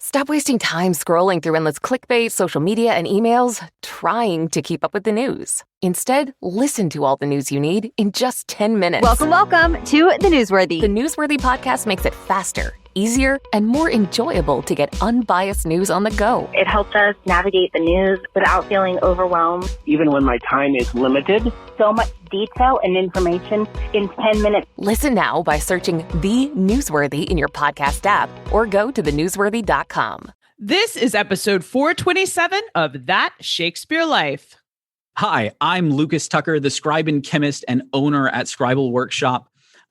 Stop wasting time scrolling through endless clickbait, social media, and emails trying to keep up with the news. Instead, listen to all the news you need in just 10 minutes. Welcome to The Newsworthy. The Newsworthy podcast makes it faster, easier, and more enjoyable to get unbiased news on the go. It helps us navigate the news without feeling overwhelmed. Even when my time is limited. So much detail and information in 10 minutes. Listen now by searching The Newsworthy in your podcast app or go to thenewsworthy.com. This is episode 427 of That Shakespeare Life. Hi, I'm Lucas Tucker, the scribe and chemist and owner at Scribal Workshop.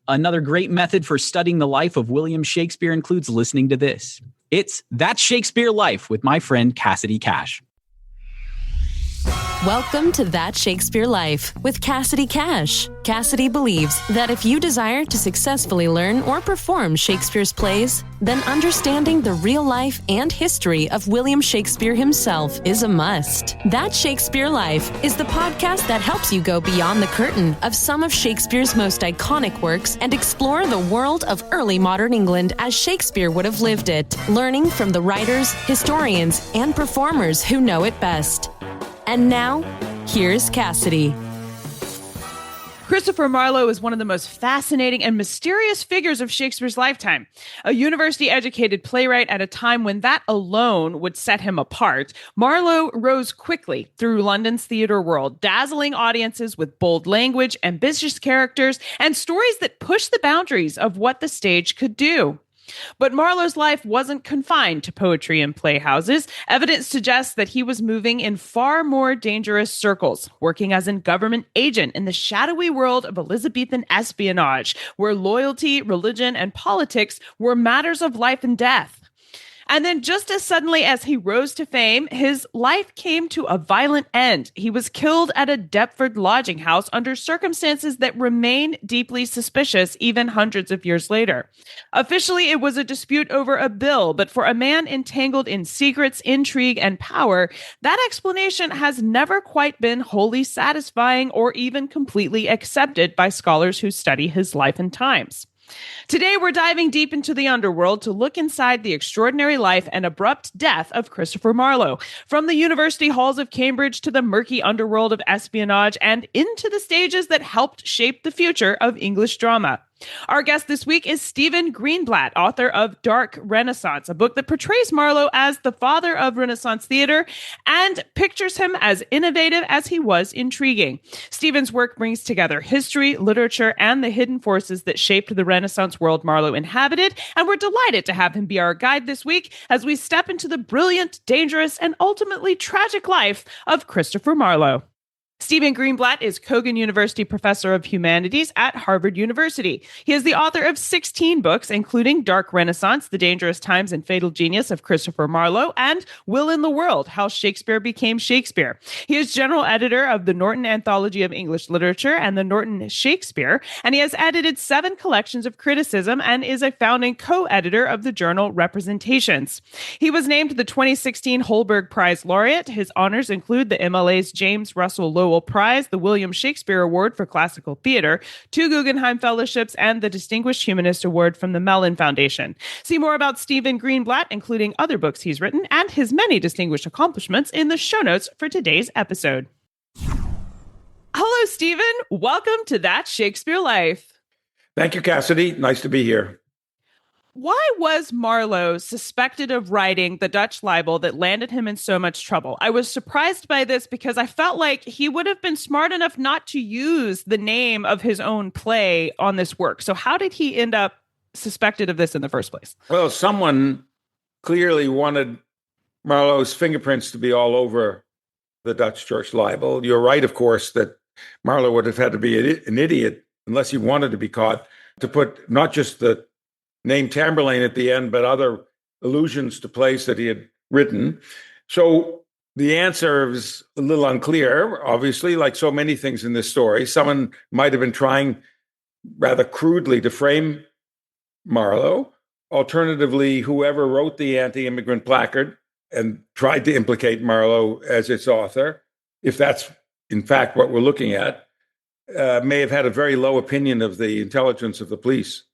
Another great method for studying the life of William Shakespeare includes listening to this. It's That Shakespeare Life with my friend Cassidy Cash. Welcome to That Shakespeare Life with Cassidy Cash. Cassidy believes that if you desire to successfully learn or perform Shakespeare's plays, then understanding the real life and history of William Shakespeare himself is a must. That Shakespeare Life is the podcast that helps you go beyond the curtain of some of Shakespeare's most iconic works and explore the world of early modern England as Shakespeare would have lived it, learning from the writers, historians, and performers who know it best. And now, here's Cassidy. Christopher Marlowe is one of the most fascinating and mysterious figures of Shakespeare's lifetime. A university-educated playwright at a time when that alone would set him apart, Marlowe rose quickly through London's theater world, dazzling audiences with bold language, ambitious characters, and stories that pushed the boundaries of what the stage could do. But Marlowe's life wasn't confined to poetry and playhouses. Evidence suggests that he was moving in far more dangerous circles, working as a government agent in the shadowy world of Elizabethan espionage, where loyalty, religion, and politics were matters of life and death. And then just as suddenly as he rose to fame, his life came to a violent end. He was killed at a Deptford lodging house under circumstances that remain deeply suspicious even hundreds of years later. Officially, it was a dispute over a bill, but for a man entangled in secrets, intrigue, and power, that explanation has never quite been wholly satisfying or even completely accepted by scholars who study his life and times. Today, we're diving deep into the underworld to look inside the extraordinary life and abrupt death of Christopher Marlowe, from the university halls of Cambridge to the murky underworld of espionage and into the stages that helped shape the future of English drama. Our guest this week is Stephen Greenblatt, author of Dark Renaissance, a book that portrays Marlowe as the father of Renaissance theater and pictures him as innovative as he was intriguing. Stephen's work brings together history, literature, and the hidden forces that shaped the Renaissance world Marlowe inhabited, and we're delighted to have him be our guide this week as we step into the brilliant, dangerous, and ultimately tragic life of Christopher Marlowe. Stephen Greenblatt is Cogan University Professor of Humanities at Harvard University. He is the author of 16 books, including Dark Renaissance, The Dangerous Times and Fatal Genius of Christopher Marlowe, and Will in the World, How Shakespeare Became Shakespeare. He is general editor of the Norton Anthology of English Literature and the Norton Shakespeare, and he has edited 7 collections of criticism and is a founding co-editor of the journal Representations. He was named the 2016 Holberg Prize laureate. His honors include the MLA's James Russell Lowell Prize, the William Shakespeare Award for Classical Theater, 2 Guggenheim Fellowships, and the Distinguished Humanist Award from the Mellon Foundation. See more about Stephen Greenblatt, including other books he's written, and his many distinguished accomplishments in the show notes for today's episode. Hello, Stephen. Welcome to That Shakespeare Life. Thank you, Cassidy. Nice to be here. Why was Marlowe suspected of writing the Dutch libel that landed him in so much trouble? I was surprised by this because I felt like he would have been smart enough not to use the name of his own play on this work. So how did he end up suspected of this in the first place? Well, someone clearly wanted Marlowe's fingerprints to be all over the Dutch church libel. You're right, of course, that Marlowe would have had to be an idiot, unless he wanted to be caught, to put not just the name Tamburlaine at the end, but other allusions to plays that he had written. So the answer is a little unclear, obviously, like so many things in this story. Someone might have been trying rather crudely to frame Marlowe. Alternatively, whoever wrote the anti-immigrant placard and tried to implicate Marlowe as its author, if that's in fact what we're looking at, may have had a very low opinion of the intelligence of the police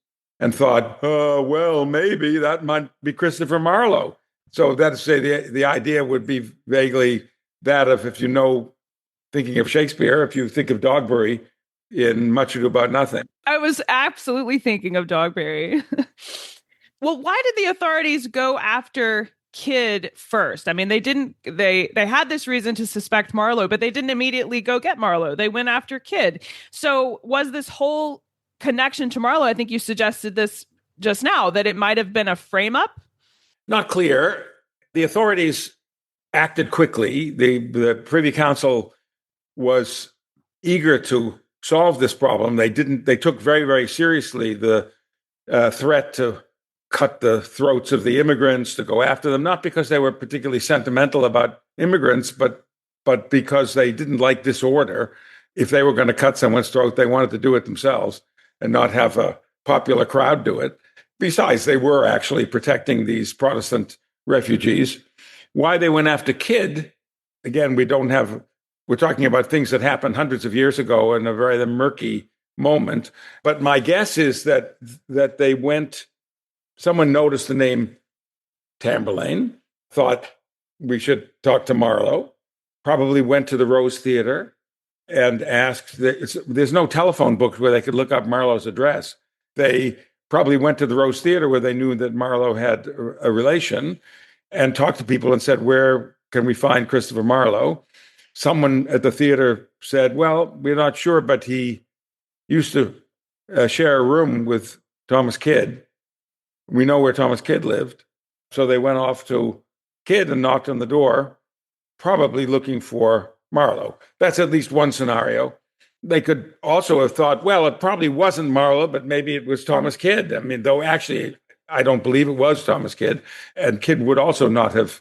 and thought, well, maybe that might be Christopher Marlowe. So that's say the idea would be vaguely that of if you know, thinking of Shakespeare, if you think of Dogberry in Much Ado About Nothing. I was absolutely thinking of Dogberry. Well, why did the authorities go after Kidd first? I mean, they had this reason to suspect Marlowe, but they didn't immediately go get Marlowe. They went after Kidd. So was this whole connection to Marlowe, I think you suggested this just now, that it might have been a frame up? Not clear. The authorities acted quickly. The Privy Council was eager to solve this problem. They took very, very seriously the threat to cut the throats of the immigrants, to go after them, not because they were particularly sentimental about immigrants, but because they didn't like disorder. If they were going to cut someone's throat, they wanted to do it themselves and not have a popular crowd do it. Besides, they were actually protecting these Protestant refugees. Why they went after Kidd, again, we're talking about things that happened hundreds of years ago in a very murky moment. But my guess is that they went, someone noticed the name Tamburlaine, thought we should talk to Marlowe, probably went to the Rose Theatre and asked, there's no telephone book where they could look up Marlowe's address. They probably went to the Rose Theatre where they knew that Marlowe had a relation and talked to people and said, where can we find Christopher Marlowe? Someone at the theater said, well, we're not sure, but he used to share a room with Thomas Kidd. We know where Thomas Kidd lived. So they went off to Kidd and knocked on the door, probably looking for Marlowe. That's at least one scenario. They could also have thought, well, it probably wasn't Marlowe, but maybe it was Thomas Kidd. I mean, though actually, I don't believe it was Thomas Kidd. And Kidd would also not have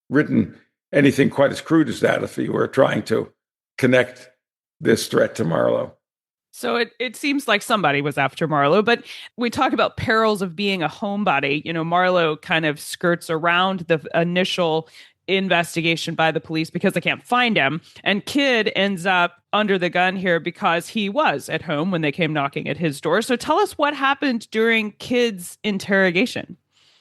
written anything quite as crude as that if he were trying to connect this threat to Marlowe. So it seems like somebody was after Marlowe, but we talk about perils of being a homebody. You know, Marlowe kind of skirts around the initial investigation by the police because they can't find him. And Kidd ends up under the gun here because he was at home when they came knocking at his door. So tell us what happened during Kidd's interrogation.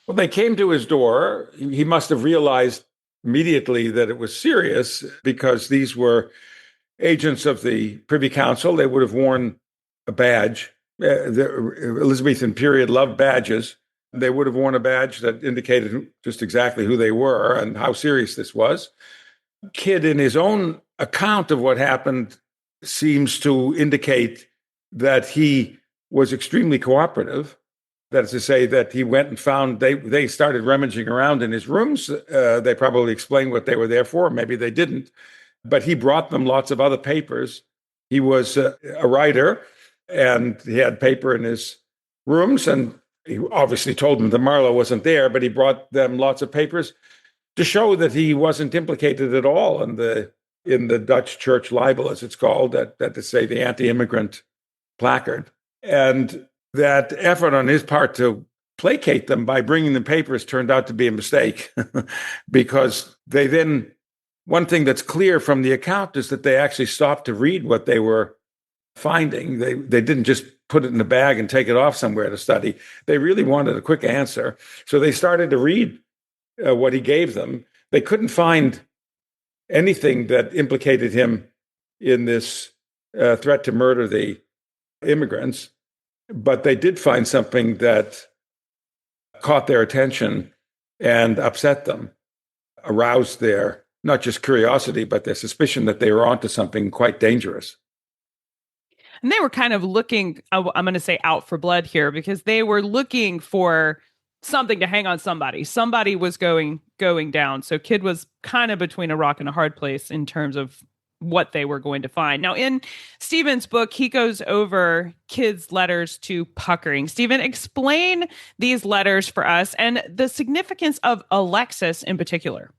Well, they came to his door. He must have realized immediately that it was serious because these were agents of the Privy Council. They would have worn a badge. The Elizabethan period loved badges. They would have worn a badge that indicated just exactly who they were and how serious this was. Kidd, in his own account of what happened, seems to indicate that he was extremely cooperative. That is to say that he went and found, they started rummaging around in his rooms. They probably explained what they were there for. Maybe they didn't. But he brought them lots of other papers. He was a writer, and he had paper in his rooms. And he obviously told them that Marlowe wasn't there, but he brought them lots of papers to show that he wasn't implicated at all in the Dutch church libel, as it's called, that to say the anti-immigrant placard. And that effort on his part to placate them by bringing them papers turned out to be a mistake because they then, one thing that's clear from the account is that they actually stopped to read what they were finding. They didn't just put it in a bag and take it off somewhere to study. They really wanted a quick answer. So they started to read what he gave them. They couldn't find anything that implicated him in this threat to murder the immigrants, but they did find something that caught their attention and upset them, aroused their not just curiosity, but their suspicion that they were onto something quite dangerous. And they were kind of looking, I'm going to say out for blood here, because they were looking for something to hang on somebody. Somebody was going down. So Kidd was kind of between a rock and a hard place in terms of what they were going to find. Now, in Stephen's book, he goes over Kidd's letters to Puckering. Stephen, explain these letters for us and the significance of Alexis in particular.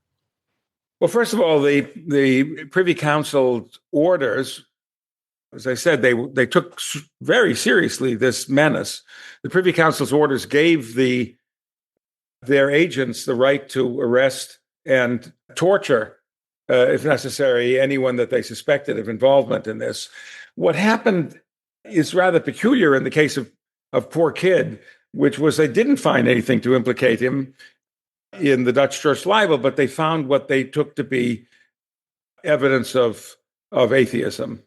Well, first of all, the Privy Council's orders, as I said, they took very seriously this menace. The Privy Council's orders gave their agents the right to arrest and torture, if necessary, anyone that they suspected of involvement in this. What happened is rather peculiar in the case of poor Kidd, which was they didn't find anything to implicate him. in the Dutch Church libel, but they found what they took to be evidence of atheism.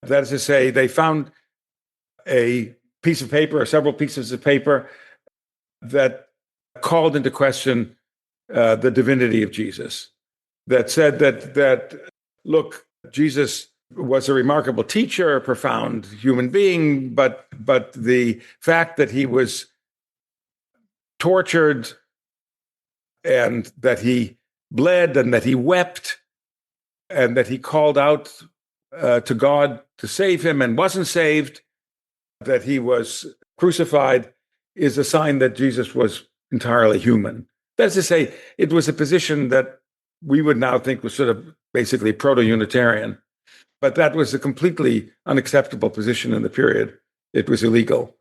That is to say, they found a piece of paper or several pieces of paper that called into question the divinity of Jesus, that said that look, Jesus was a remarkable teacher, a profound human being, but the fact that he was tortured and that he bled and that he wept and that he called out to God to save him and wasn't saved, that he was crucified, is a sign that Jesus was entirely human. That is to say, it was a position that we would now think was sort of basically proto-Unitarian, but that was a completely unacceptable position in the period. It was illegal.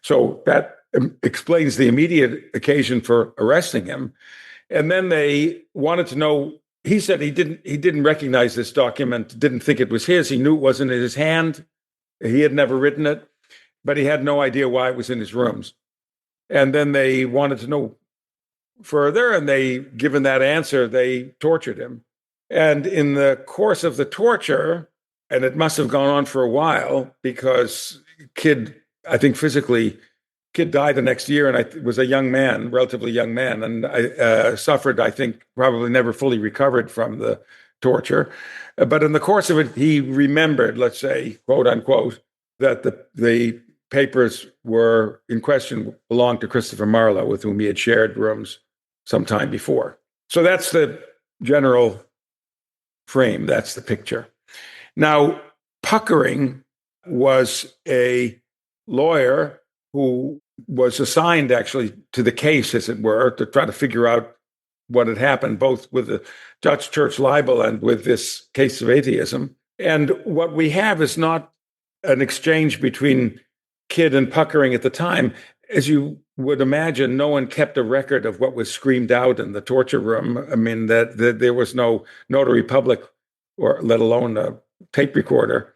So that explains the immediate occasion for arresting him. And then they wanted to know, he said he didn't recognize this document, didn't think it was his. He knew it wasn't in his hand. He had never written it, but he had no idea why it was in his rooms. And then they wanted to know further, and given that answer, they tortured him. And in the course of the torture, and it must have gone on for a while, because Kidd died the next year, and I was a young man, relatively young man, and I suffered, I think, probably never fully recovered from the torture. But in the course of it, he remembered, let's say, quote unquote, that the papers were in question belonged to Christopher Marlowe, with whom he had shared rooms some time before. So that's the general frame. That's the picture. Now, Puckering was a lawyer who was assigned actually to the case, as it were, to try to figure out what had happened, both with the Dutch Church libel and with this case of atheism. And what we have is not an exchange between Kidd and Puckering at the time. As you would imagine, no one kept a record of what was screamed out in the torture room. I mean, that there was no notary public, or let alone a tape recorder.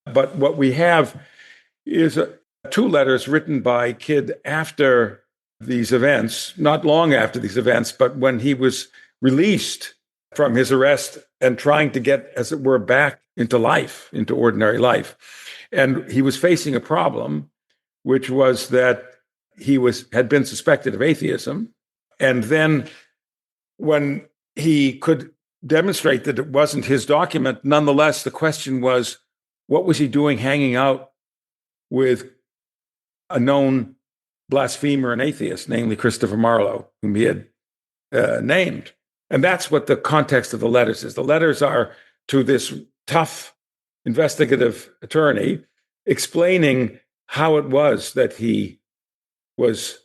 But what we have is two letters written by Kidd after these events, not long after these events, but when he was released from his arrest and trying to get, as it were, back into life, into ordinary life. And he was facing a problem, which was that he had been suspected of atheism. And then when he could demonstrate that it wasn't his document, nonetheless, the question was, what was he doing hanging out with a known blasphemer and atheist, namely Christopher Marlowe, whom he had named? And that's what the context of the letters is. The letters are to this tough investigative attorney explaining how it was that he was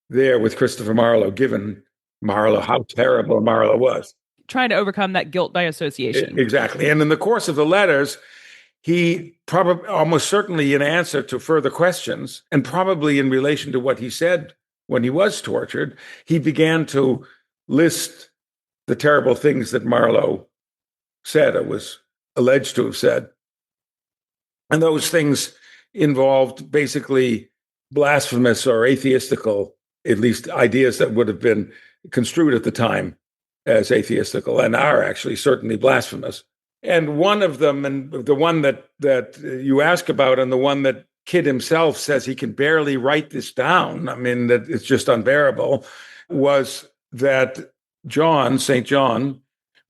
there with Christopher Marlowe, given Marlowe, how terrible Marlowe was. Trying to overcome that guilt by association. Exactly. And in the course of the letters, he probably, almost certainly in answer to further questions, and probably in relation to what he said when he was tortured, he began to list the terrible things that Marlowe said or was alleged to have said. And those things involved basically blasphemous or atheistical, at least ideas that would have been construed at the time as atheistical and are actually certainly blasphemous. And one of them, and the one that you ask about, and the one that Kidd himself says he can barely write this down, I mean, that it's just unbearable, was that St. John,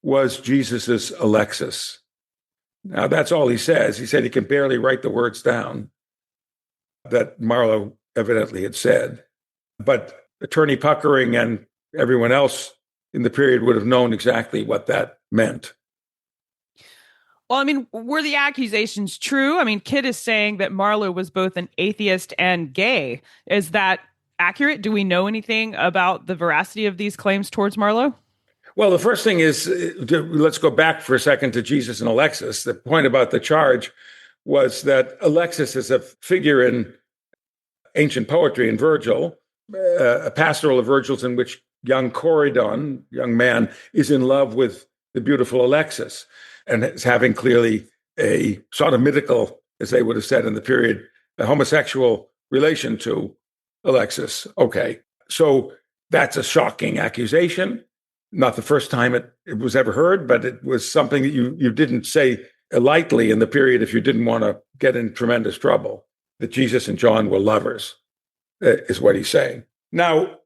was Jesus's Alexis. Now, that's all he says. He said he can barely write the words down that Marlowe evidently had said. But Attorney Puckering and everyone else in the period would have known exactly what that meant. Well, I mean, were the accusations true? I mean, Kidd is saying that Marlowe was both an atheist and gay. Is that accurate? Do we know anything about the veracity of these claims towards Marlowe? Well, the first thing is, let's go back for a second to Jesus and Alexis. The point about the charge was that Alexis is a figure in ancient poetry in Virgil, a pastoral of Virgil's in which young Corydon, young man, is in love with the beautiful Alexis and is having clearly a sort of mythical, as they would have said in the period, a homosexual relation to Alexis. Okay, so That's a shocking accusation. Not the first time it was ever heard, but it was something that you didn't say lightly in the period if you didn't want to get in tremendous trouble. That Jesus and John were lovers, is what he's saying. Now,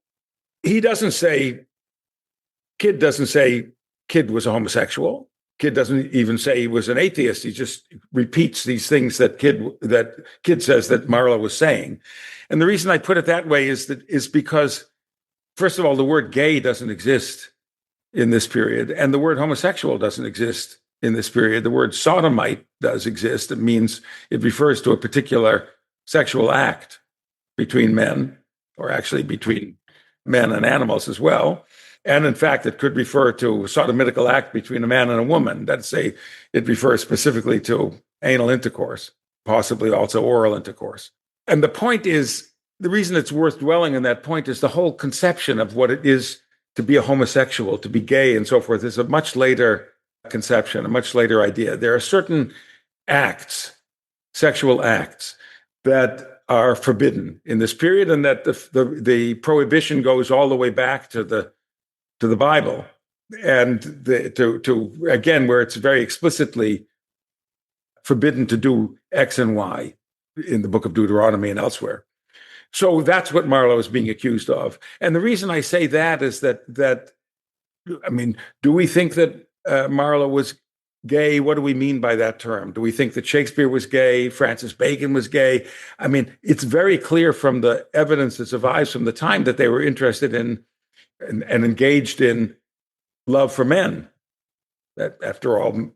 he doesn't say, Kidd doesn't say Kidd was a homosexual. Kidd doesn't even say he was an atheist. He just repeats these things that Kidd says that Marlowe was saying. And the reason I put it that way is because, first of all, the word gay doesn't exist in this period, and the word homosexual doesn't exist in this period. The word sodomite does exist. It refers to a particular sexual act between men, or actually between men and animals as well. And in fact, it could refer to a sodomitical act between a man and a woman. It refers specifically to anal intercourse, possibly also oral intercourse. And the point is, the reason it's worth dwelling on that point is the whole conception of what it is to be a homosexual, to be gay and so forth is a much later conception, a much later idea. There are certain acts, sexual acts, that are forbidden in this period, and that the prohibition goes all the way back to the Bible, and again, where it's very explicitly forbidden to do X and Y in the book of Deuteronomy and elsewhere. So that's what Marlowe is being accused of. And the reason I say that is that I mean, do we think that Marlowe was gay? What do we mean by that term? Do we think that Shakespeare was gay? Francis Bacon was gay? I mean, it's very clear from the evidence that survives from the time that they were interested in and engaged in love for men. That, after all,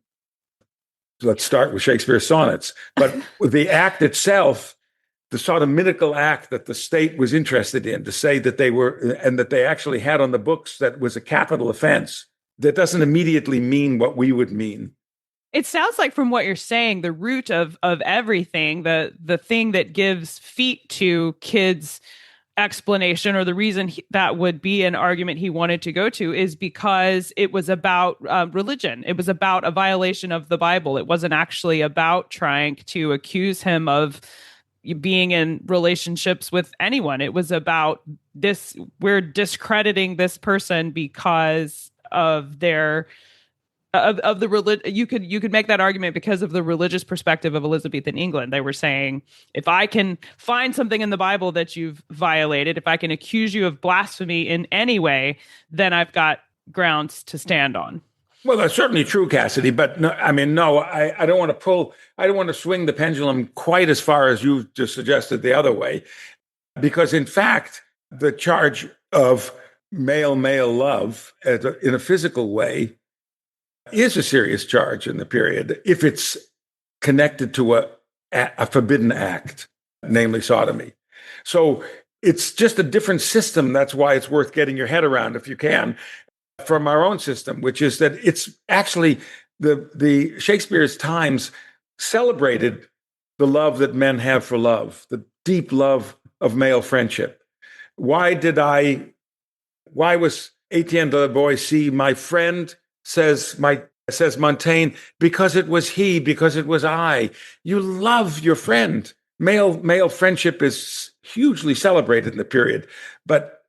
let's start with Shakespeare's sonnets. But the act itself, the sodomitical act that the state was interested in, to say that they were, and that they actually had on the books, that was a capital offense, that doesn't immediately mean what we would mean. It sounds like, from what you're saying, the root of everything, the thing that gives feet to Kidd's explanation, or the reason that would be an argument he wanted to go to, is because it was about religion. It was about a violation of the Bible. It wasn't actually about trying to accuse him of being in relationships with anyone. It was about this: we're discrediting this person because of their of the religion. You could make that argument because of the religious perspective of Elizabethan England. They were saying, if I can find something in the Bible that you've violated, if I can accuse you of blasphemy in any way, then I've got grounds to stand on. Well, that's certainly true, Cassidy. But I don't want to swing the pendulum quite as far as you just suggested the other way, because in fact, the charge of male-male love in a physical way is a serious charge in the period if it's connected to a forbidden act, namely sodomy. So it's just a different system. That's why it's worth getting your head around, if you can, from our own system, which is that it's actually the Shakespeare's times celebrated the love that men have for love, the deep love of male friendship. Why was Etienne de la Boétie my friend? Says Montaigne, because it was he, because it was I. You love your friend. Male friendship is hugely celebrated in the period, but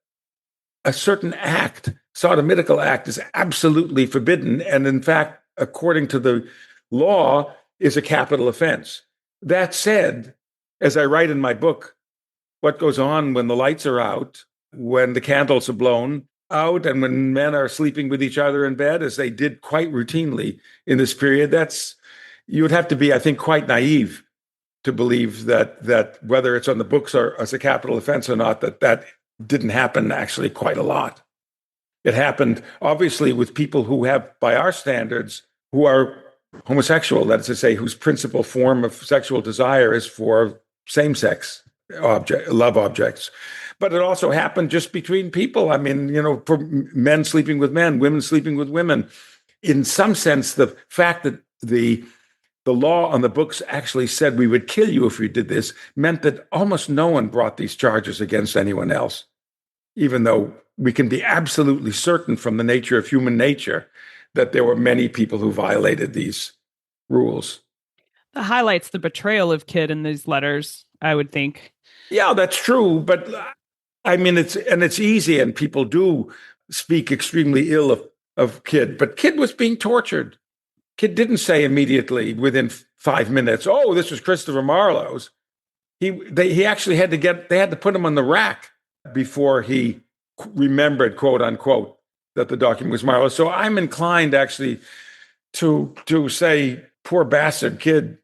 a certain act, sodomitical act, is absolutely forbidden, and in fact, according to the law, is a capital offense. That said, as I write in my book, what goes on when the lights are out, when the candles are blown out, and when men are sleeping with each other in bed, as they did quite routinely in this period, you would have to be, I think, quite naive to believe that whether it's on the books or as a capital offense or not, that didn't happen actually quite a lot. It happened, obviously, with people who have, by our standards, who are homosexual, that is to say, whose principal form of sexual desire is for same-sex love objects. But it also happened just between people. I mean, for men sleeping with men, women sleeping with women. In some sense, the fact that the law on the books actually said we would kill you if you did this meant that almost no one brought these charges against anyone else, even though we can be absolutely certain from the nature of human nature that there were many people who violated these rules. That highlights the betrayal of Kidd in these letters, I would think. Yeah, that's true. But I mean, it's easy, and people do speak extremely ill of Kidd, but Kidd was being tortured. Kidd didn't say immediately within 5 minutes, "Oh, this was Christopher Marlowe's." He actually they had to put him on the rack before he remembered, quote unquote, that the document was Marlowe. So I'm inclined actually to say, poor bastard Kidd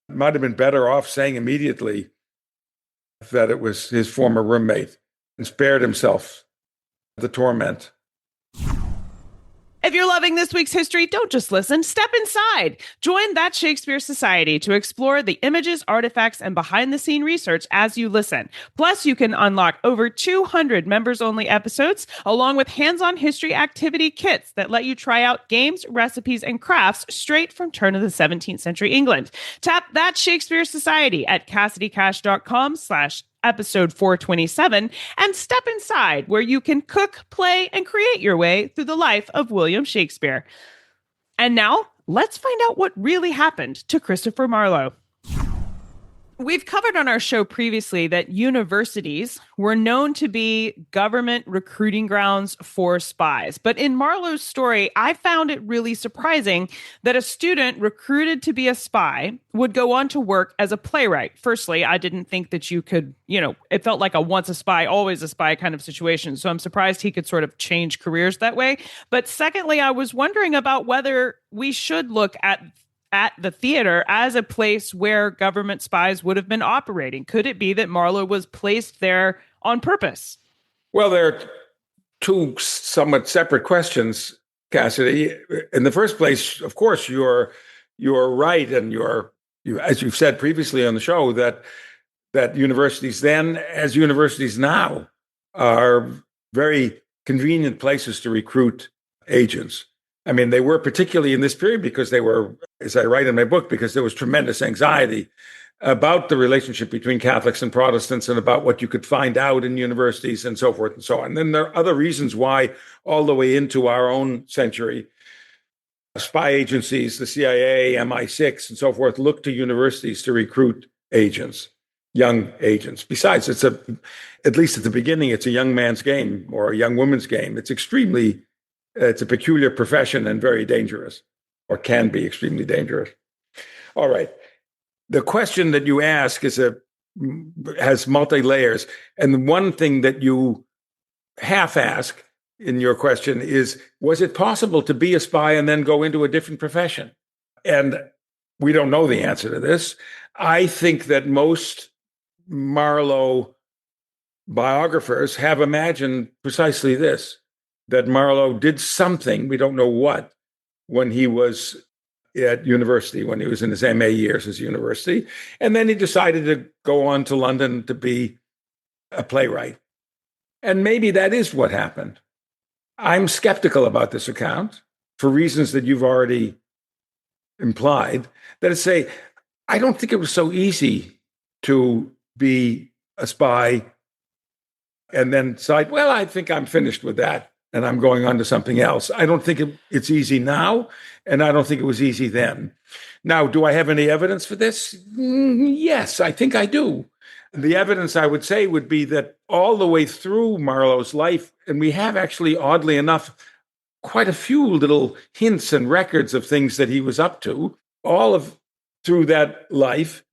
might have been better off saying immediately that it was his former roommate and spared himself the torment. If you're loving this week's history, don't just listen, step inside. Join That Shakespeare Society to explore the images, artifacts, and behind-the-scene research as you listen. Plus, you can unlock over 200 members-only episodes, along with hands-on history activity kits that let you try out games, recipes, and crafts straight from turn of the 17th century England. Tap That Shakespeare Society at CassidyCash.com/episode 427 and step inside where you can cook, play, and create your way through the life of William Shakespeare. And now, let's find out what really happened to Christopher Marlowe. We've covered on our show previously that universities were known to be government recruiting grounds for spies. But in Marlowe's story, I found it really surprising that a student recruited to be a spy would go on to work as a playwright. Firstly, I didn't think that you could, it felt like a once a spy, always a spy kind of situation. So I'm surprised he could sort of change careers that way. But secondly, I was wondering about whether we should look at the theater as a place where government spies would have been operating. Could it be that Marlowe was placed there on purpose? Well, there are two somewhat separate questions, Cassidy. In the first place, of course, you're right, and you, as you've said previously on the show, that universities then, as universities now, are very convenient places to recruit agents. I mean, they were particularly in this period because they were, as I write in my book, because there was tremendous anxiety about the relationship between Catholics and Protestants and about what you could find out in universities and so forth and so on. And then there are other reasons why, all the way into our own century, spy agencies, the CIA, MI6, and so forth, look to universities to recruit agents, young agents. Besides, at least at the beginning, it's a young man's game or a young woman's game. It's a peculiar profession and very dangerous, or can be extremely dangerous. All right. The question that you ask has multi-layers. And one thing that you half ask in your question is, was it possible to be a spy and then go into a different profession? And we don't know the answer to this. I think that most Marlowe biographers have imagined precisely this, that Marlowe did something, we don't know what, when he was at university, when he was in his MA years at university. And then he decided to go on to London to be a playwright. And maybe that is what happened. I'm skeptical about this account for reasons that you've already implied. That is, I don't think it was so easy to be a spy and then decide, well, I think I'm finished with that, and I'm going on to something else. I don't think it's easy now, and I don't think it was easy then. Now, do I have any evidence for this? Yes, I think I do. The evidence, I would say, would be that all the way through Marlowe's life, and we have actually, oddly enough, quite a few little hints and records of things that he was up to, through that life,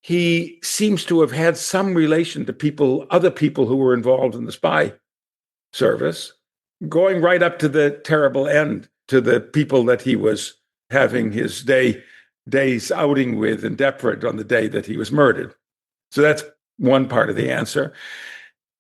he seems to have had some relation to other people who were involved in the spy service, going right up to the terrible end, to the people that he was having his day's outing with in Deptford on the day that he was murdered. So that's one part of the answer.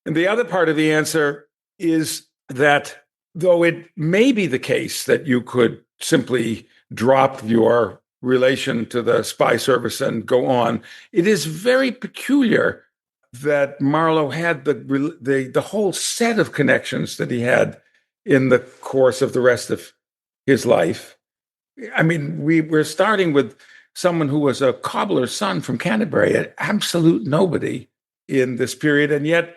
And the other part of the answer is that though it may be the case that you could simply drop your relation to the spy service and go on, it is very peculiar that Marlowe had the whole set of connections that he had in the course of the rest of his life. I mean, we're starting with someone who was a cobbler's son from Canterbury, an absolute nobody in this period. And yet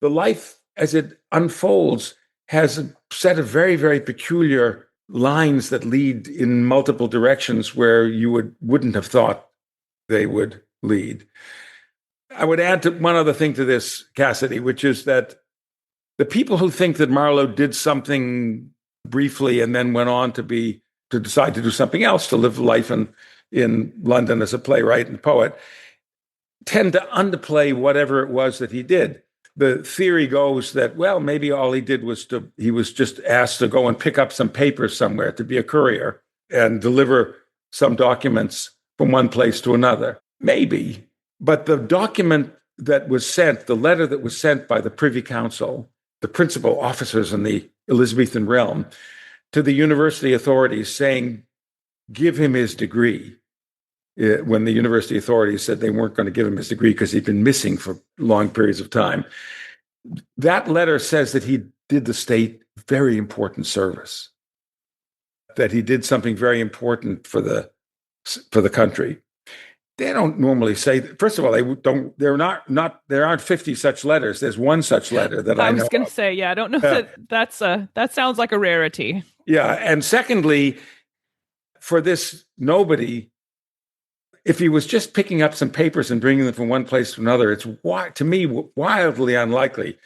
the life as it unfolds has a set of very, very peculiar lines that lead in multiple directions where you wouldn't have thought they would lead. I would add to one other thing to this, Cassidy, which is that the people who think that Marlowe did something briefly and then went on to decide to do something else, to live life in London as a playwright and poet, tend to underplay whatever it was that he did. The theory goes that, well, maybe all he did was he was just asked to go and pick up some papers somewhere, to be a courier and deliver some documents from one place to another. Maybe. But the document that was sent, the letter that was sent by the Privy Council, the principal officers in the Elizabethan realm, to the university authorities saying, give him his degree, when the university authorities said they weren't going to give him his degree because he'd been missing for long periods of time. That letter says that he did the state very important service, that he did something very important for the country. They don't normally say, first of all, there aren't 50 such letters. There's one such letter that I know. I was going to say, I don't know that sounds like a rarity. Yeah. And secondly, for this nobody, if he was just picking up some papers and bringing them from one place to another, it's to me wildly unlikely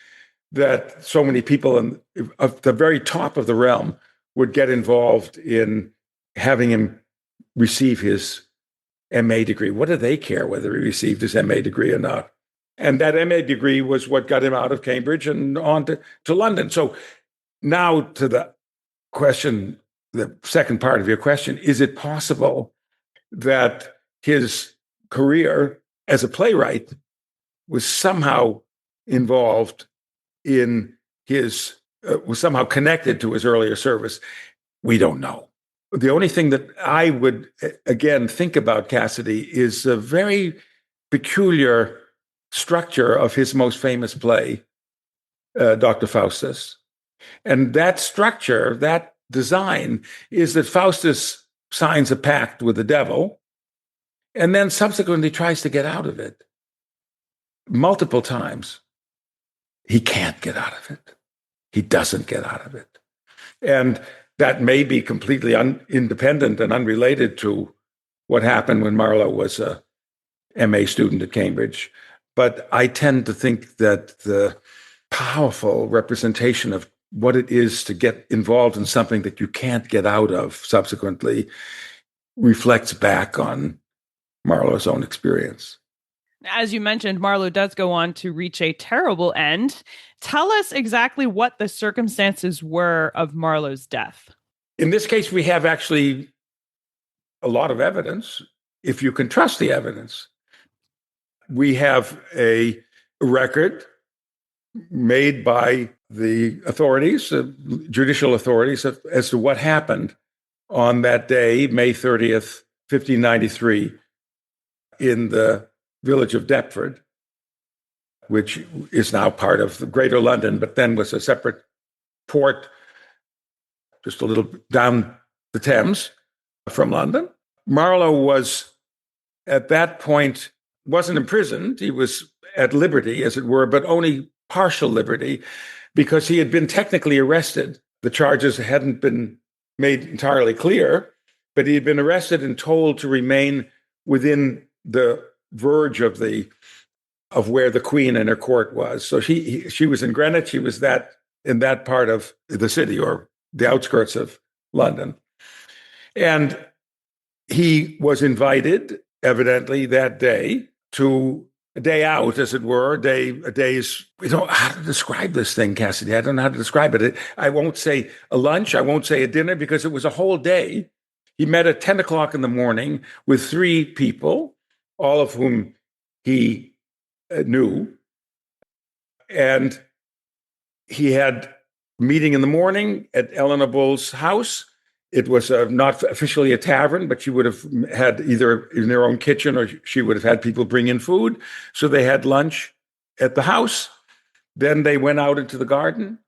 that so many people at the very top of the realm would get involved in having him receive his MA degree. What do they care whether he received his MA degree or not? And that MA degree was what got him out of Cambridge and on to London. So now to the question, the second part of your question, is it possible that his career as a playwright was somehow involved in was somehow connected to his earlier service? We don't know. The only thing that I would, again, think about, Cassidy, is a very peculiar structure of his most famous play, Dr. Faustus. And that structure, that design, is that Faustus signs a pact with the devil and then subsequently tries to get out of it multiple times. He can't get out of it. He doesn't get out of it. And that may be completely independent and unrelated to what happened when Marlowe was a MA student at Cambridge. But I tend to think that the powerful representation of what it is to get involved in something that you can't get out of subsequently reflects back on Marlowe's own experience. As you mentioned, Marlowe does go on to reach a terrible end. Tell us exactly what the circumstances were of Marlowe's death. In this case, we have actually a lot of evidence, if you can trust the evidence. We have a record made by the authorities, judicial authorities, as to what happened on that day, May 30th, 1593, in the village of Deptford, which is now part of Greater London, but then was a separate port just a little down the Thames from London. Marlowe was, at that point, wasn't imprisoned. He was at liberty, as it were, but only partial liberty, because he had been technically arrested. The charges hadn't been made entirely clear, but he had been arrested and told to remain within the verge of where the Queen and her court was. So she was in Greenwich. He was in that part of the city, or the outskirts of London. And he was invited, evidently, that day to a day out, as it were, a day's, how to describe this thing, Cassidy. I don't know how to describe it. I won't say a lunch. I won't say a dinner, because it was a whole day. He met at 10 o'clock in the morning with 3 people, all of whom he knew. And he had a meeting in the morning at Eleanor Bull's house. It was not officially a tavern, but she would have had either in their own kitchen, or she would have had people bring in food. So they had lunch at the house. Then they went out into the garden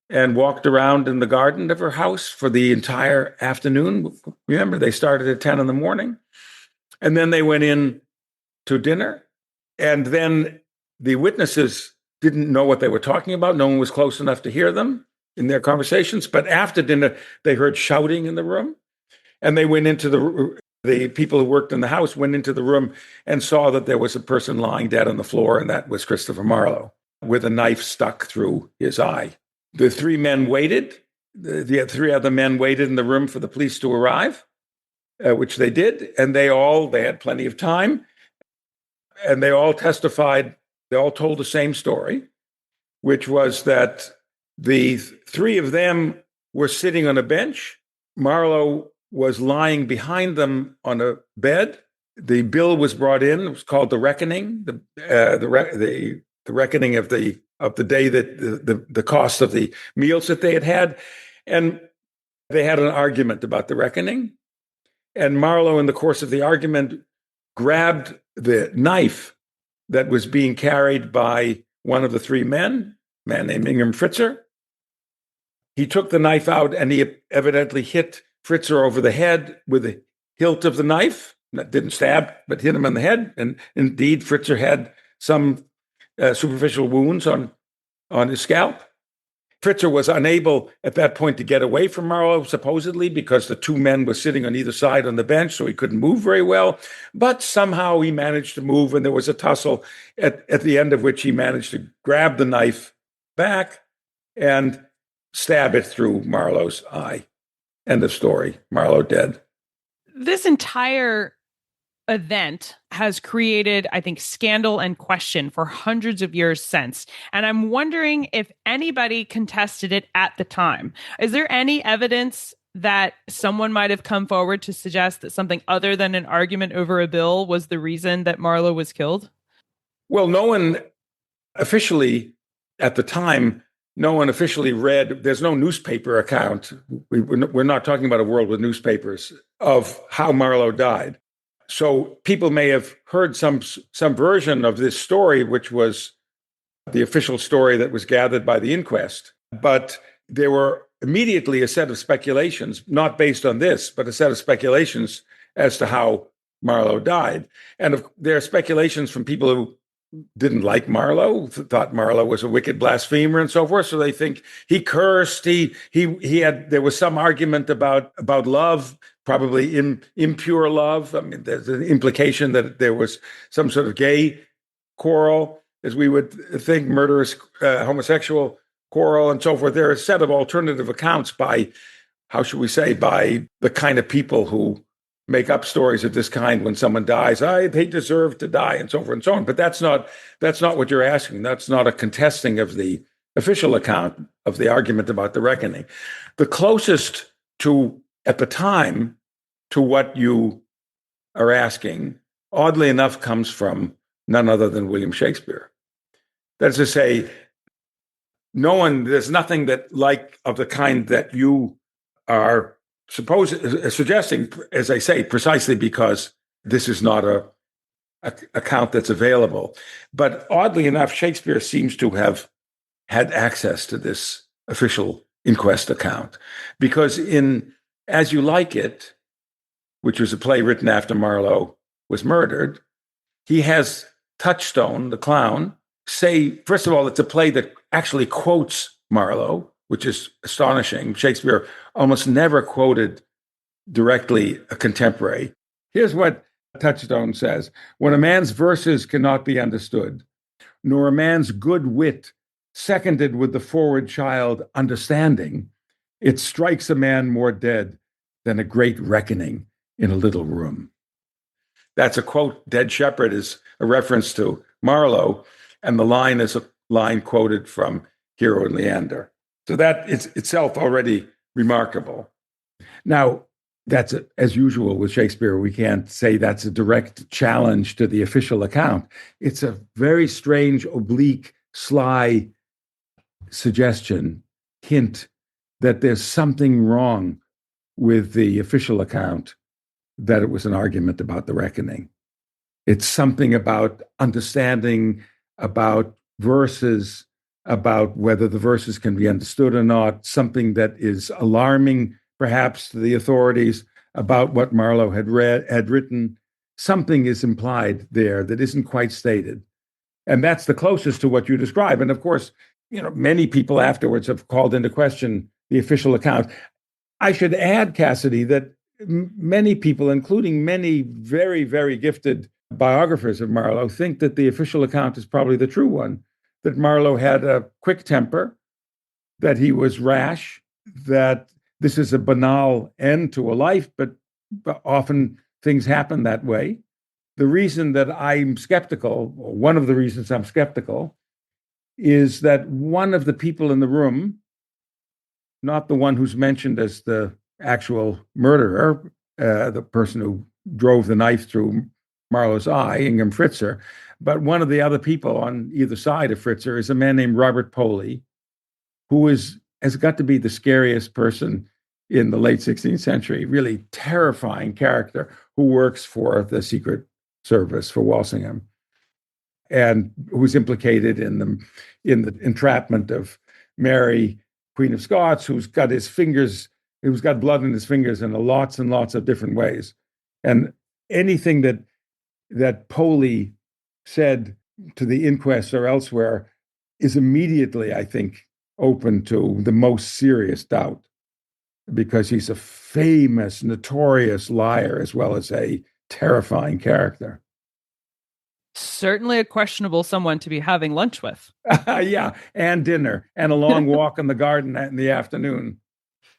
and walked around in the garden of her house for the entire afternoon. Remember, they started at 10 in the morning. And then they went in to dinner. And then the witnesses didn't know what they were talking about. No one was close enough to hear them in their conversations. But after dinner, they heard shouting in the room. And they went into The people who worked in the house went into the room and saw that there was a person lying dead on the floor, and that was Christopher Marlowe with a knife stuck through his eye. The three men waited. The three other men waited in the room for the police to arrive, which they did, and they had plenty of time, and they all testified. They all told the same story, which was that the three of them were sitting on a bench. Marlowe was lying behind them on a bed. The bill was brought in. It was called the reckoning, the reckoning of the day, that the cost of the meals that they had. And they had an argument about the reckoning. And Marlowe, in the course of the argument, grabbed the knife that was being carried by one of the three men, a man named Ingham Fritzer. He took the knife out and he evidently hit Fritzer over the head with the hilt of the knife. That didn't stab, but hit him on the head. And indeed, Fritzer had some superficial wounds on his scalp. Fritzer was unable at that point to get away from Marlowe, supposedly, because the two men were sitting on either side on the bench, so he couldn't move very well. But somehow he managed to move, and there was a tussle at the end of which he managed to grab the knife back and stab it through Marlowe's eye. End of story. Marlowe dead. This entire event has created, I think, scandal and question for hundreds of years since. And I'm wondering if anybody contested it at the time. Is there any evidence that someone might have come forward to suggest that something other than an argument over a bill was the reason that Marlowe was killed? Well, no one officially, at the time, read, there's no newspaper account. We're not talking about a world with newspapers of how Marlowe died. So people may have heard some version of this story, which was the official story that was gathered by the inquest. But there were immediately a set of speculations, not based on this, but a set of speculations as to how Marlowe died. And there are speculations from people who didn't like Marlowe, thought Marlowe was a wicked blasphemer and so forth. So they think he cursed. There was some argument about love, probably impure love. I mean, there's an implication that there was some sort of gay quarrel, as we would think, murderous homosexual quarrel and so forth. There are a set of alternative accounts by the kind of people who make up stories of this kind when someone dies. They deserve to die, and so forth and so on. But that's not what you're asking. That's not a contesting of the official account of the argument about the reckoning. The closest to, at the time, to what you are asking, oddly enough, comes from none other than William Shakespeare. That is to say, there's nothing of the kind that you are suggesting, as I say, precisely because this is not a account that's available. But oddly enough, Shakespeare seems to have had access to this official inquest account, because in As You Like It, which was a play written after Marlowe was murdered, he has Touchstone, the clown, say, first of all, it's a play that actually quotes Marlowe, which is astonishing. Shakespeare almost never quoted directly a contemporary. Here's what Touchstone says: when a man's verses cannot be understood, nor a man's good wit seconded with the forward child understanding, it strikes a man more dead than a great reckoning in a little room. That's a quote. Dead Shepherd is a reference to Marlowe, and the line is a line quoted from Hero and Leander. So that is itself already remarkable. Now, that's as usual with Shakespeare. We can't say that's a direct challenge to the official account. It's a very strange, oblique, sly suggestion, hint that there's something wrong with the official account, that it was an argument about the reckoning. It's something about understanding, about verses, about whether the verses can be understood or not, something that is alarming, perhaps, to the authorities about what Marlowe had written. Something is implied there that isn't quite stated. And that's the closest to what you describe. And of course, many people afterwards have called into question the official account. I should add, Cassidy, that many people, including many very, very gifted biographers of Marlowe, think that the official account is probably the true one, that Marlowe had a quick temper, that he was rash, that this is a banal end to a life, but often things happen that way. The reason that I'm skeptical, or one of the reasons I'm skeptical, is that one of the people in the room, not the one who's mentioned as the actual murderer, the person who drove the knife through Marlowe's eye, Ingham Fritzer, but one of the other people on either side of Fritzer is a man named Robert Poley, who has got to be the scariest person in the late 16th century, really terrifying character who works for the Secret Service for Walsingham and who's implicated in the entrapment of Mary, Queen of Scots, who's got blood in his fingers in lots and lots of different ways. And anything that Poley said to the inquest or elsewhere is immediately, I think, open to the most serious doubt, because he's a famous, notorious liar as well as a terrifying character. Certainly a questionable someone to be having lunch with. Yeah, and dinner, and a long walk in the garden in the afternoon.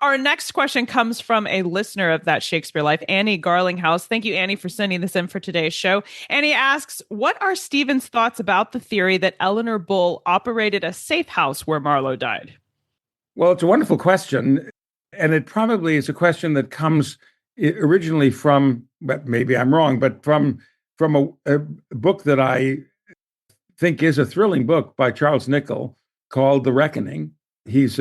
Our next question comes from a listener of That Shakespeare Life, Annie Garlinghouse. Thank you, Annie, for sending this in for today's show. Annie asks, what are Stephen's thoughts about the theory that Eleanor Bull operated a safe house where Marlowe died? Well, it's a wonderful question, and it probably is a question that comes originally from, but maybe I'm wrong, but from a book that I think is a thrilling book by Charles Nicholl called The Reckoning. He's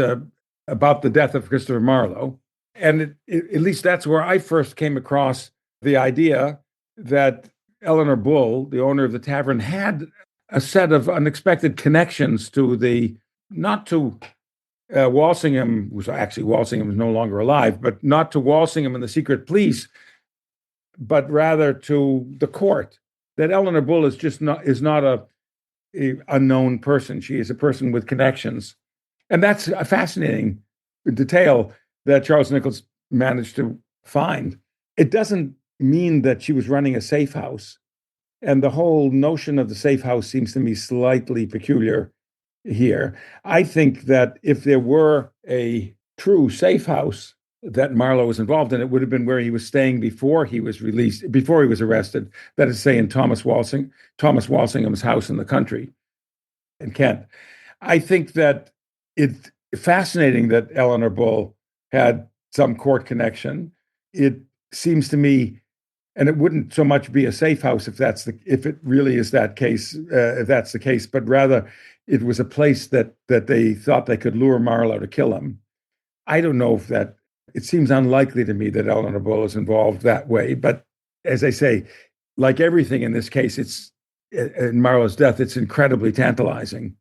about the death of Christopher Marlowe. And at least that's where I first came across the idea that Eleanor Bull, the owner of the tavern, had a set of unexpected connections to not to Walsingham, Walsingham was no longer alive, but not to Walsingham and the secret police, but rather to the court. That Eleanor Bull is not a unknown person. She is a person with connections. And that's a fascinating detail that Charles Nichols managed to find. It doesn't mean that she was running a safe house. And the whole notion of the safe house seems to me slightly peculiar here. I think that if there were a true safe house that Marlowe was involved in, it would have been where he was staying before he was arrested. That is, say, in Thomas Walsingham's house in the country in Kent. I think that it's fascinating that Eleanor Bull had some court connection. It seems to me, and it wouldn't so much be a safe house if it really is that case, if that's the case, but rather it was a place that they thought they could lure Marlowe to kill him. I don't know if that. It seems unlikely to me that Eleanor Bull is involved that way. But as I say, like everything in this case, in Marlowe's death, it's incredibly tantalizing.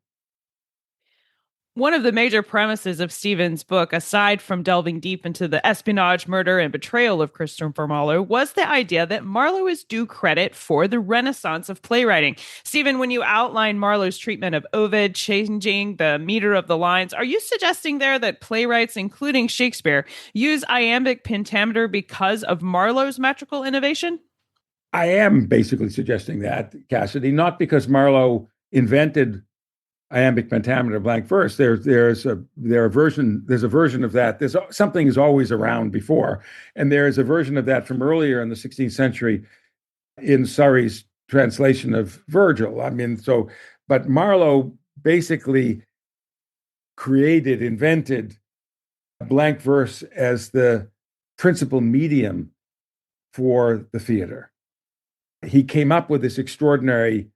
One of the major premises of Stephen's book, aside from delving deep into the espionage, murder, and betrayal of Christopher Marlowe, was the idea that Marlowe is due credit for the renaissance of playwriting. Stephen, when you outline Marlowe's treatment of Ovid, changing the meter of the lines, are you suggesting there that playwrights, including Shakespeare, use iambic pentameter because of Marlowe's metrical innovation? I am basically suggesting that, Cassidy, not because Marlowe invented iambic pentameter blank verse. There's a version of that. Something is always around before, and there is a version of that from earlier in the 16th century in Surrey's translation of Virgil. But Marlowe basically invented blank verse as the principal medium for the theater. He came up with this extraordinary,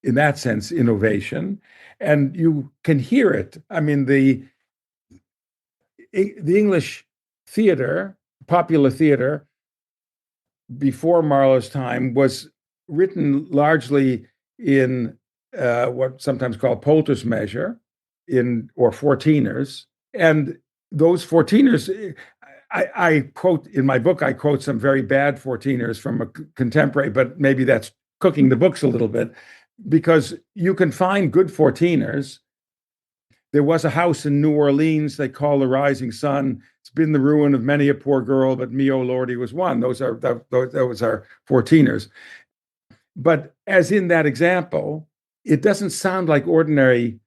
in that sense, innovation. And you can hear it. The English theater, popular theater, before Marlowe's time was written largely in what's sometimes called Poulter's measure, or 14ers. And those 14ers, I quote in my book, I quote some very bad 14ers from a contemporary, but maybe that's cooking the books a little bit, because you can find good 14ers There was a house in New Orleans they call the Rising Sun. It's been the ruin of many a poor girl, but me, oh Lord, he was one. Those are 14ers. But as in that example, it doesn't sound like ordinary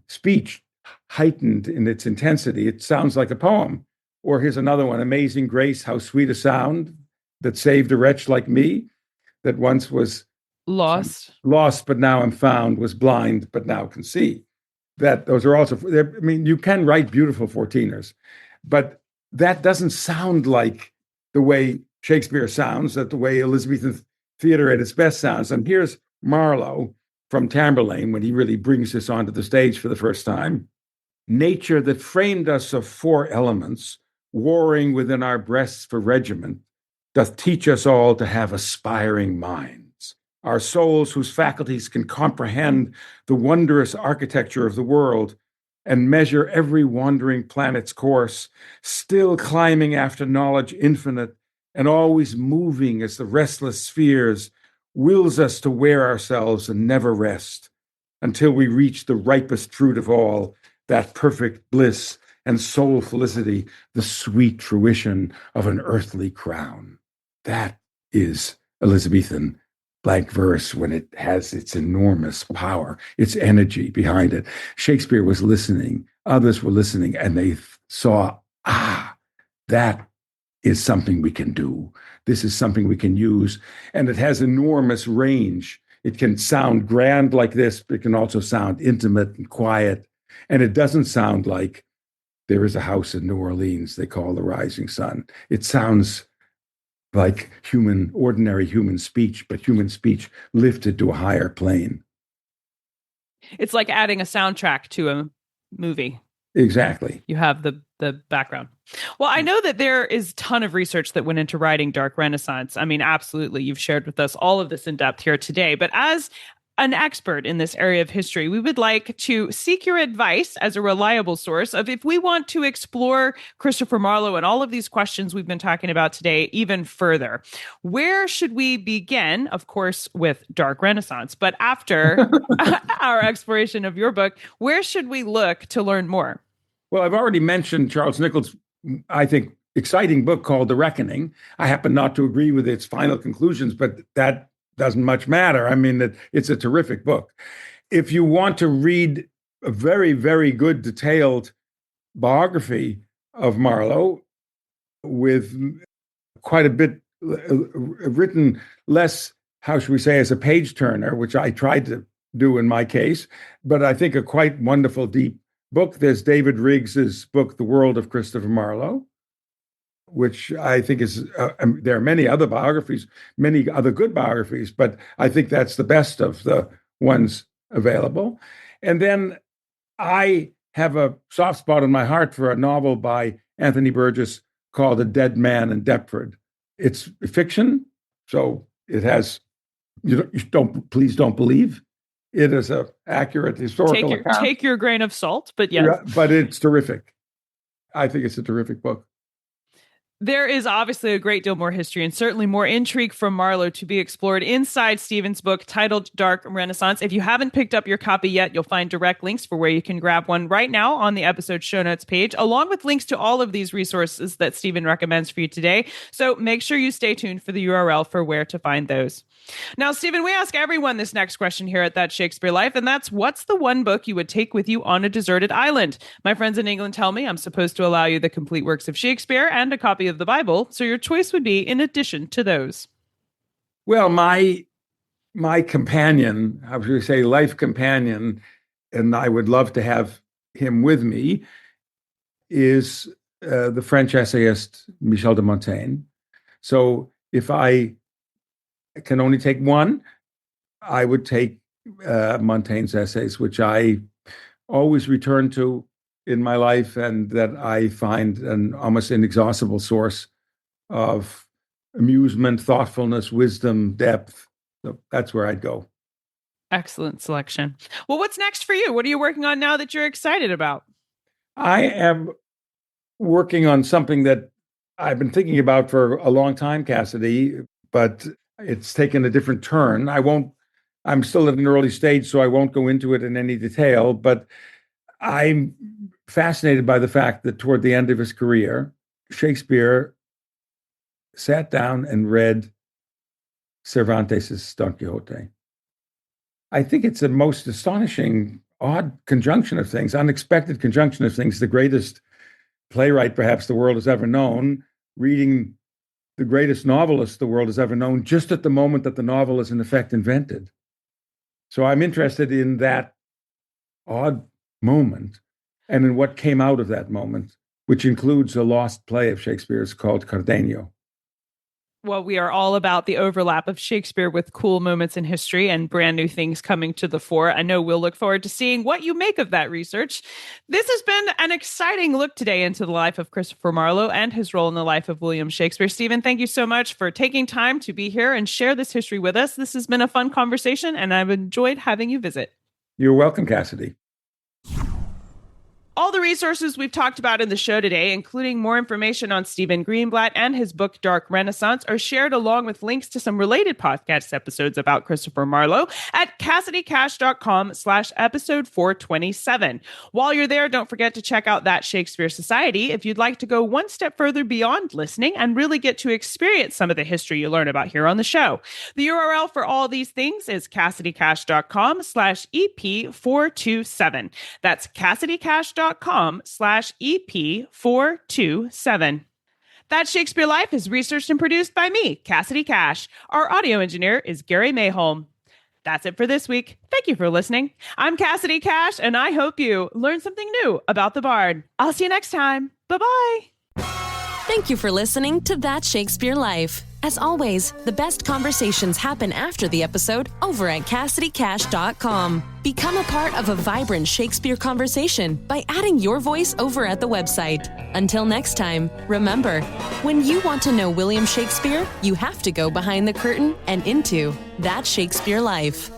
speech heightened in its intensity. It sounds like a poem. Or here's another one, Amazing Grace, how sweet a sound that saved a wretch like me, that once was lost, but now am found, was blind, but now can see. That those are also, I mean, you can write beautiful 14ers, but that doesn't sound like the way Shakespeare sounds, that the way Elizabethan theater at its best sounds. And here's Marlowe from Tamburlaine when he really brings this onto the stage for the first time. Nature that framed us of four elements, warring within our breasts for regiment, doth teach us all to have aspiring minds. Our souls whose faculties can comprehend the wondrous architecture of the world and measure every wandering planet's course, still climbing after knowledge infinite and always moving as the restless spheres, wills us to wear ourselves and never rest until we reach the ripest fruit of all, that perfect bliss and soul felicity, the sweet fruition of an earthly crown. That is Elizabethan blank verse when it has its enormous power, its energy behind it. Shakespeare was listening, others were listening, and they saw, that is something we can do. This is something we can use. And it has enormous range. It can sound grand like this, but it can also sound intimate and quiet. And it doesn't sound like there is a house in New Orleans they call the Rising Sun. It sounds like ordinary human speech, but human speech lifted to a higher plane. It's like adding a soundtrack to a movie. Exactly. You have the background. Well, I know that there is a ton of research that went into writing Dark Renaissance. I mean, absolutely. You've shared with us all of this in depth here today. But as an expert in this area of history, we would like to seek your advice as a reliable source of if we want to explore Christopher Marlowe and all of these questions we've been talking about today even further. Where should we begin? Of course, with Dark Renaissance. But after our exploration of your book, where should we look to learn more? Well, I've already mentioned Charles Nichols' I think, exciting book called The Reckoning. I happen not to agree with its final conclusions, but that doesn't much matter. I mean, it's a terrific book. If you want to read a very, very good, detailed biography of Marlowe with quite a bit written less, how should we say, as a page turner, which I tried to do in my case, but I think a quite wonderful, deep book. There's David Riggs's book, The World of Christopher Marlowe, which I think is, there are many other biographies, many other good biographies, but I think that's the best of the ones available. And then I have a soft spot in my heart for a novel by Anthony Burgess called A Dead Man in Deptford. It's fiction, so it has, please don't believe it is an accurate historical account. Take your grain of salt, but yes. Yeah, but it's terrific. I think it's a terrific book. There is obviously a great deal more history and certainly more intrigue from Marlowe to be explored inside Stephen's book titled Dark Renaissance. If you haven't picked up your copy yet, you'll find direct links for where you can grab one right now on the episode show notes page, along with links to all of these resources that Stephen recommends for you today. So make sure you stay tuned for the URL for where to find those. Now, Stephen, we ask everyone this next question here at That Shakespeare Life, and that's, what's the one book you would take with you on a deserted island? My friends in England tell me I'm supposed to allow you the complete works of Shakespeare and a copy of the Bible, so your choice would be in addition to those. Well, my companion, how should we say, life companion, and I would love to have him with me, is the French essayist Michel de Montaigne. So if I can only take one, I would take Montaigne's essays, which I always return to in my life, and that I find an almost inexhaustible source of amusement, thoughtfulness, wisdom, depth. So that's where I'd go. Excellent selection. Well, what's next for you? What are you working on now that you're excited about? I am working on something that I've been thinking about for a long time, Cassidy, but it's taken a different turn. I'm still at an early stage, so I won't go into it in any detail, but I'm fascinated by the fact that toward the end of his career, Shakespeare sat down and read Cervantes' Don Quixote. I think it's a most astonishing, odd conjunction of things, unexpected conjunction of things. The greatest playwright perhaps the world has ever known, reading the greatest novelist the world has ever known, just at the moment that the novel is in effect invented. So I'm interested in that odd moment and in what came out of that moment, which includes a lost play of Shakespeare's called Cardenio. Well, we are all about the overlap of Shakespeare with cool moments in history and brand new things coming to the fore. I know we'll look forward to seeing what you make of that research. This has been an exciting look today into the life of Christopher Marlowe and his role in the life of William Shakespeare. Stephen, thank you so much for taking time to be here and share this history with us. This has been a fun conversation, and I've enjoyed having you visit. You're welcome, Cassidy. All the resources we've talked about in the show today, including more information on Stephen Greenblatt and his book, Dark Renaissance, are shared along with links to some related podcast episodes about Christopher Marlowe at CassidyCash.com/episode 427. While you're there, don't forget to check out That Shakespeare Society if you'd like to go one step further beyond listening and really get to experience some of the history you learn about here on the show. The URL for all these things is CassidyCash.com/EP427. That's CassidyCash.com/EP427. That Shakespeare Life is researched and produced by me, Cassidy Cash. Our audio engineer is Gary Mayholm. That's it for this week. Thank you for listening. I'm Cassidy Cash, and I hope you learned something new about the Bard. I'll see you next time. Bye-bye. Thank you for listening to That Shakespeare Life. As always, the best conversations happen after the episode over at CassidyCash.com. Become a part of a vibrant Shakespeare conversation by adding your voice over at the website. Until next time, remember, when you want to know William Shakespeare, you have to go behind the curtain and into That Shakespeare Life.